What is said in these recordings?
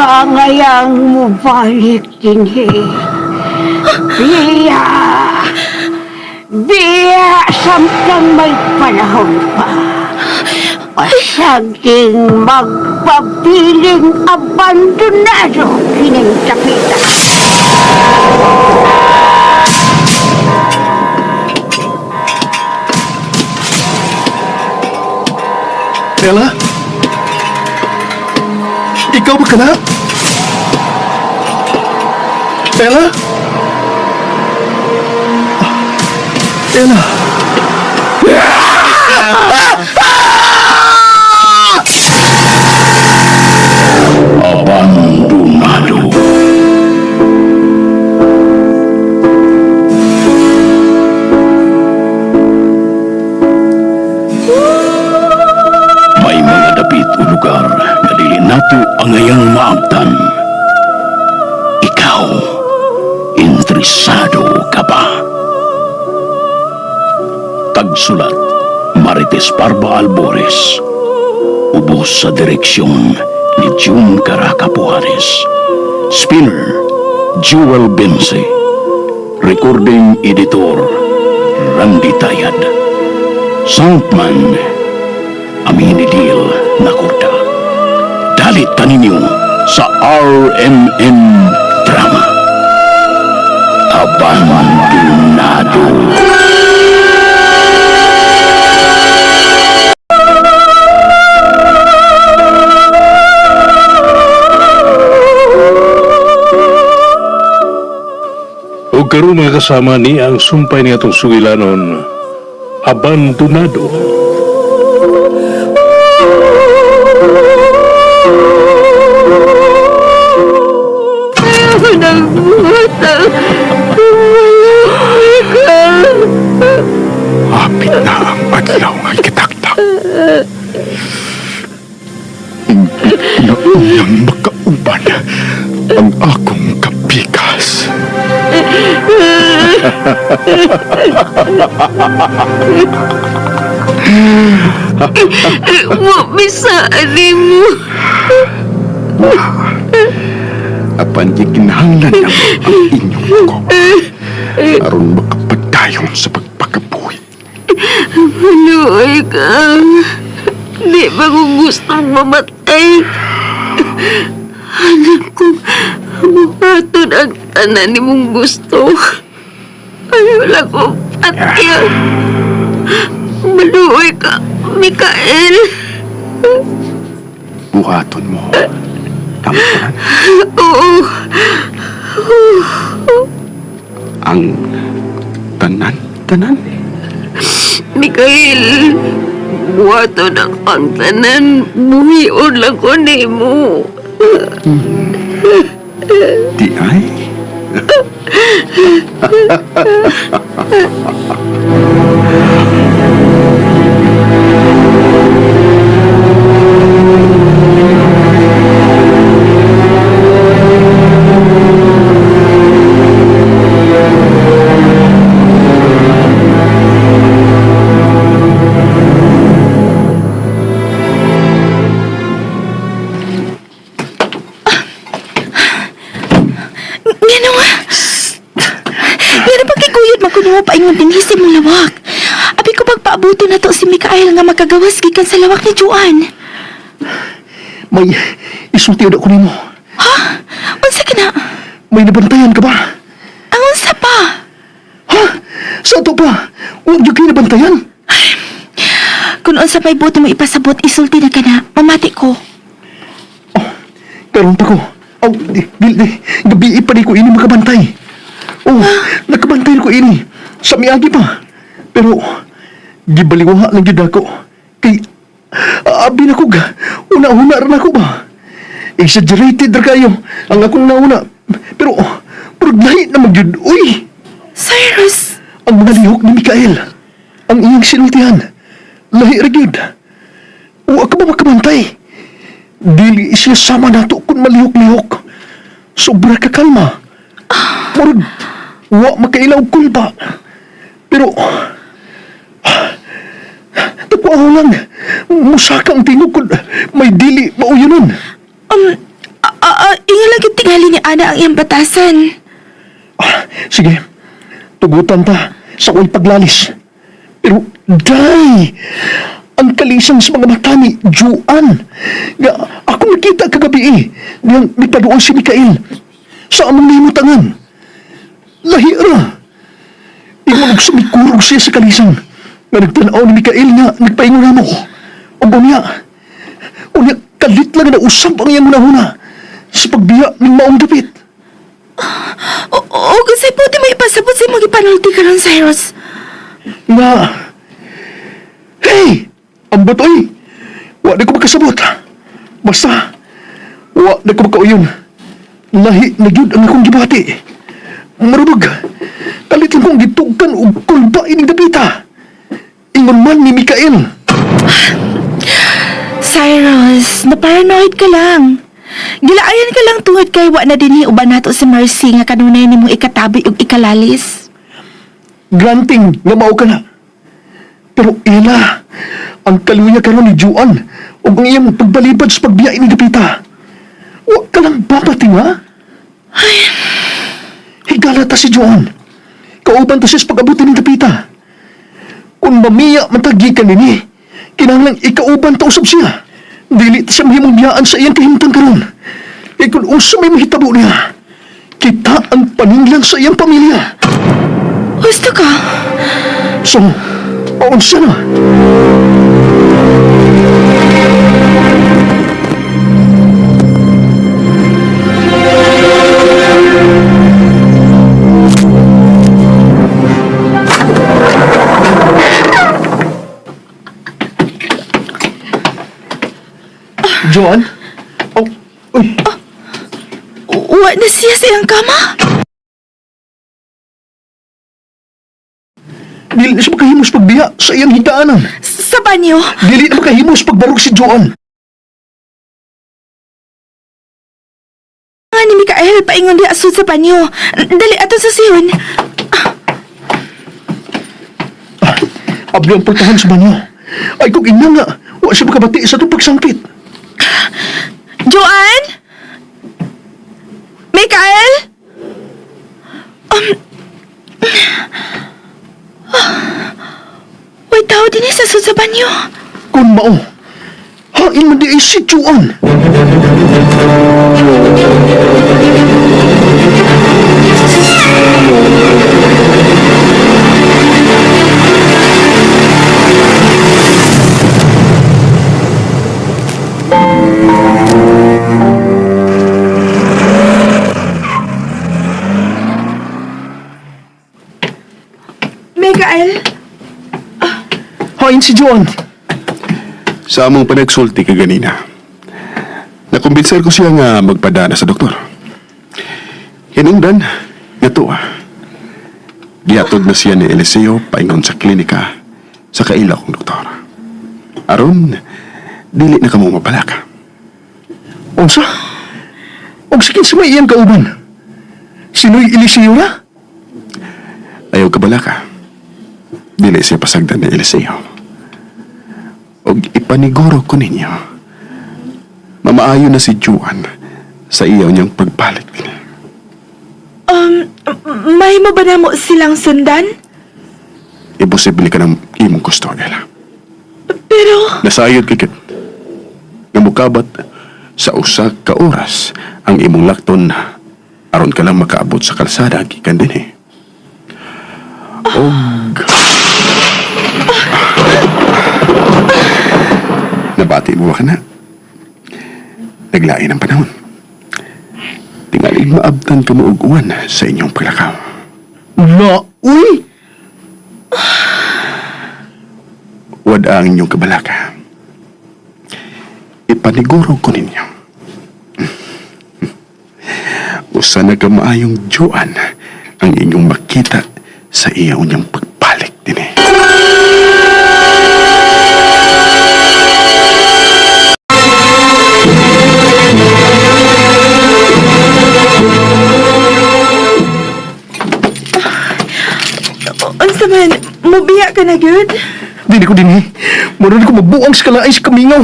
ka ngayang mubalik din Biya! Biya! Samtang may panahon pa. Pasaging magpabiling abandonado kining kapitan. Ella? Ikaw ba ka na? Ella? Ella? Abandonado. May mga dapit o lugar na dili nato ang ngayang maabtan. Ikaw, interesado ka ba? Tagsulat, Marites Parba Albores. Ubos sa direksyon ni June Caraca Pujares. Spinner, Jewel Bense. Recording Editor, Randy Tayad. Soundman, Aminidil Nakorda. Dalit taninyo sa RMN Drama. Abandonado. O karon mga kasama ni ang sumpay ni atong sugilanon, abandonado. Hapit na ang adlaw nga ikitaktak. Hindi na unang makauban ang akong kapikas. Mabisaan mo. Apan ikinahanglan na ang inyong ko aron makapagdayon sa pagpakabuhi. Maluoy ka. Di ba kung gustong mamatay? Anak ko, buhaton ang tanan ni mong gusto. Ayaw lang ko patyan. Maluoy ka, Mikael. Buhaton mo. Tama ba? Oo. Ang tanan? Mikael, buhaton ang tanan. Buhion lang ko ni mo. Di ay? Paingon din hisi mong lawak. Abi ko pagpaabuto na to si Mikael nga makagawas gikan sa lawak ni Juan. May isulti ko nimo. Ha? Unsa ka na? May nabantayan ka ba? Ang unsa pa? Ha? Sa to pa? Huwag yung kayo nabantayan? Kung unsa pa'y buto mo ipasabot, isulti na ka na. Mamati ko. Oh, karon pa ko. Oh, gabi pa di ko ini makabantay. Oh, nakabantay ko ini. Sa miagi pa. Pero, gibaliwa lang gid ako. Kay, abi na ko ga. Una-una rin ako ba? Exaggerated ra kayo. Ang akong nauna. Pero, lahi na magyud. Uy! Cyrus! Ang mga lihok ni Mikael. Ang iyang sinultihan. Lahi ra gyud. Wa ka ba makabantay? Dili siya sama nato kung malihok-lihok. Sobra ka kalma. Murag, wa makailaw kulba. Pero, tapuaw lang. Musaka ang tingog ko. May dili mauyanon. tingali ni Ana ang iyang batasan. Sige, tugutan ta sa akong paglalis. Pero, day, ang kalisang sa mga mata ni Juan. Nga, ako nakita kagabi niyang nagpadoon si Mikael sa among limutangan. Lahira. Ingon og sumikurog siya sa kalisang nga nagtanaw ni Mikael nga nagpaingon na mo. O unya, kalit lang na usap ang iyang hunahuna sa pagbiya ng maong dapit. O kasi po di may ipasabot sa mga ipanulti ka ron, Cyrus. Nga, hey! Ang batoy! Wa na ko magkasabot. Basta, wa na ko magkauyon. Lahi na yun ang akong gibati. Marunog, kalit lang kong gitugkan o kulbain ng dapita. Ingon man ni Mikael. Cyrus, na-paranoid ka lang. Gilaayan ka lang tungod kay wa na dinhi uban nato si Mercy nga kanunay nimong ikatabi ug ikalalis. Granting nga mao ka na. Pero ila, ang kaluya karon ni Juan o ang iyang pagbalibad sa pagbiyain ni dapita. Wa ka lang babating ha? Higala ta si Juan. Kauban ta siya sa pag-abuti ng dapita. Kung mamiya matagi ka nini, kinahanglang ikauban ta usab siya. Dili ta siya mahimong biyaan sa iyang kahimtang karon. E kung usa may mahitabo niya, kita ang paninglang sa iyang pamilya. Gusto ka? So, paunsa na. Joan? Oh, uy. Wa na siya sa iyang kama? Dili na siya makahimos pagbiya sa iyang higdaanan. Sa banyo? Dili na makahimos pagbarog si Joan. Nga ni Mikael, paingon di asod sa banyo. Dali ato sa siyon. Abli ang portahan sa banyo. Ay kung ina nga, wa siya makabati sa itong pagsangkit. Joan? Mikael? May tao din sa asod sa banyo. Kung mao, hain man di ay si Joan. Mikael? Hain si Joan. Sa among panagsulti ka ganina, nakumbinser ko siya nga magpadana sa doktor. Hinungdan, nga to Giatod na siya ni Eliseo paingon sa klinika sa kaila kong doktor. Aron, dili na kamo mabalaka. Unsa? Og sige sa may iyang kauban. Sino'y Eliseo na? Ayaw kabalaka. Dili siya pasagdan ni Eliseo. Og ipaniguro ko ninyo, mamaayo na si Juan sa iyaw niyang pagbalik din. May mo ba na mo silang sundan? Imposible ka ng imong gusto, Ella. Pero... Nasayod ka kit. Nga mukabat sa usa ka oras ang imong lakton aron ka lang makaabot sa kalsada gikan dinhi. Og nabati mo ka na. Naglain ang panahon. Tingaling maabtan ka mo og uwan sa inyong paglakaw. Na, uy! Wad ang inyong kabalaka. Ipaniguro ko ninyo. Usa na ka maayong Joan ang inyong makita sa iyaw niyang pagbalik din eh. Unsa man, mubiya ka na, good? Dili ko din Maroon ko mabuang sa kalaay sa kamingaw.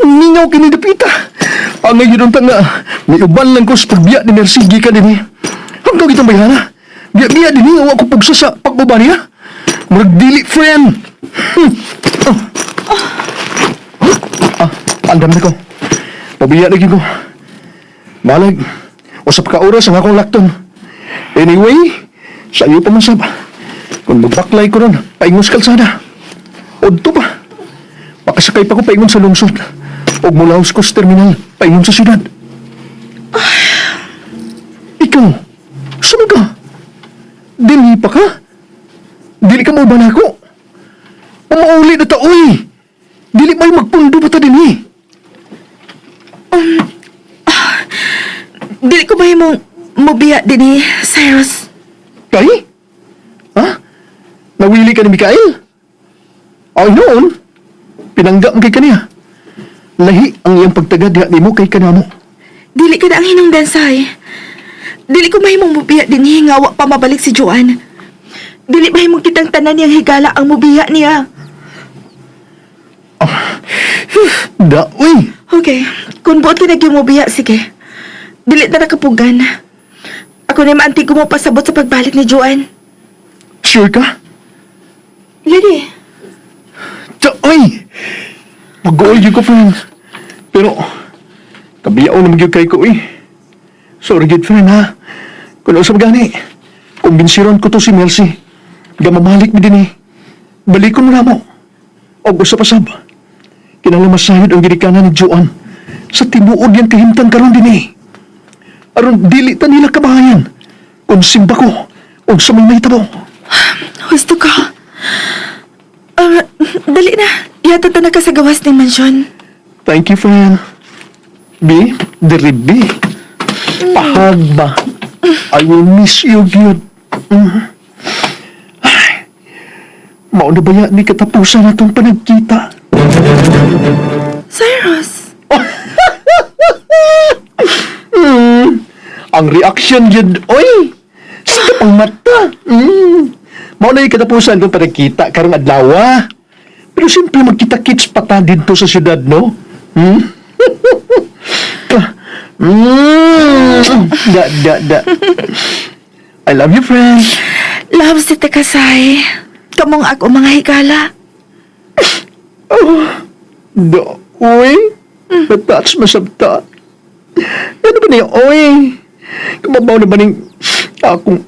Mingaw kinidapita. Ang ngayon nga, may uban lang ko sa pagbiya ni Mersigi ka din eh. Hanggang itong bayana. Biya-biya din eh, awa ko pagsa sa pag-uban niya. Magdili, friend. Andam na ko. Pabiya lagi ko. Malag, usap ka oras ang akong lakton. Anyway, sa iyo pa man sab. Kung magbaklay ko ron, paingon sa kalsada. Odto pa. Pakasakay pa ko paingon sa lungsod. O mula ko sa terminal, paingon sa syudad. Ikaw, saan ka? Dili pa ka? Dili ka mo ba na ako? Umauli na ta, uy! Dili may magpundo ba ta din eh? Dili ko ba yung mobiya din eh, Cyrus? Kay? Ha? Nawili ka ni Mikael? Ay noon, pinanggap kay kaniya. Lahi ang iyang pagtagad ni mo kay kanamo. Dili ka na ang hinungdan, say. Dili ko mahimong mobiya din eh, ngawa pa mabalik si Joanne. Dili mahimong kitang tanan niyang higala ang mobiya niya. Da, uy! Okay, kung buot ka nagyumubiya, sige. Dili na nakapugan. Ako na maantig ko mo pasabot sa pagbalik ni Joanne. Sure ka? Lady, Da, uy! Mag-uol yun ko, friend. Pero, kabiyaw na magyug kay ko, uy. Sorry, good friend, ha? Kung ano sa magani, kumbinsiron ko to si Mercy. Gamamalik mi din eh. Balikon mo na mo. O gusto pa sab. Kinalamasayod ang ginikanan ni Joanne sa tinuod yung kahimtang karon din eh. Aron dili ta nila kabahayan. Kung simba ko, o sa may naitabo. gusto ko. Dali na. Yata ta na ka sa gawas ng mansyon. Thank you, friend. B, diri B. Pahagba. I will miss you, good. Ay, mauna ba yan ni katapusan na itong panagkita? Cyrus, Ang reaction yun, oy! Sige pang mata. Mauna yung katapusan itong panagkita karang adlaw. Pero siyempre magkita-kits pa ta dito sa syudad, no? Da. I love you, friend. love si Tekasay. Kamong ako mga higala. Da, oy. Natats masabta. Ano ba niya, oy? Kumabaw na ba ning akong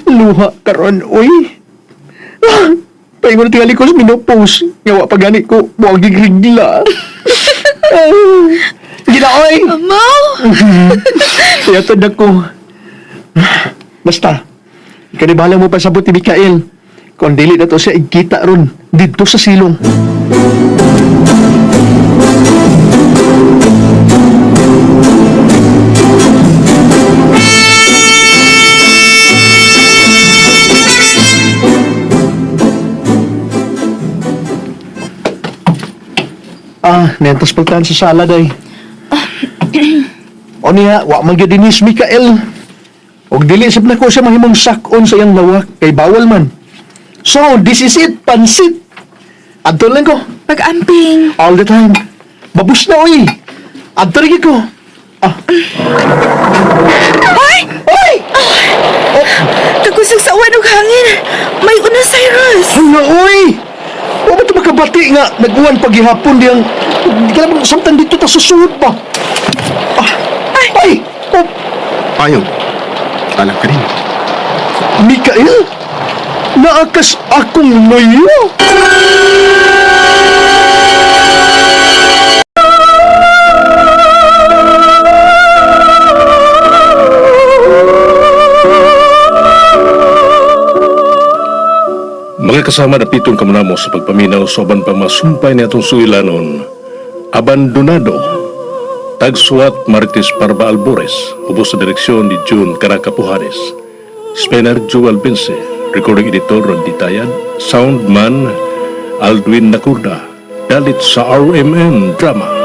luha karon, oy? Paingon na tingali ko sa minopos. Ngawa pa gani ko, buwag gigrigla. Gina, oy! Amaw! Yatod ako. Basta, kanibala mo pa sabot ni Mikael. Kung dili na to siya igkita ron, dito sa silong. Nentas pagtaan sa sala, day. O niya, wa man gyud dinis Mikael. Og dili sab na ko siya mahimong sakon sa iyang lawak kay bawal man. So, this is it, pansit. Adto lang ko, Pag-amping. all the time. Babus na, oy. Adto rin ko. Ay! Oy! Kakusag sa uwan og hangin. May una, Cyrus. Hala, oy! O ba ito makabati nga, nag-uwan paghihapon diyang, di ka naman samtan dito ta susuod pa. Ay! Oh, Payong, alam ka rin. Mikael? Naakas akong layo? Mga kasama na pitong kamunamo sa pagpaminaw sa aban pang masumpay na itong suilanon, Abandonado, Tagsuat Martis Parba Albores, ubos sa direksyon ni June Caracapujares, Spener Jewel Binse, recording editor Ron Ditayad, soundman Aldwin Nakurda, dalit sa RMN Drama.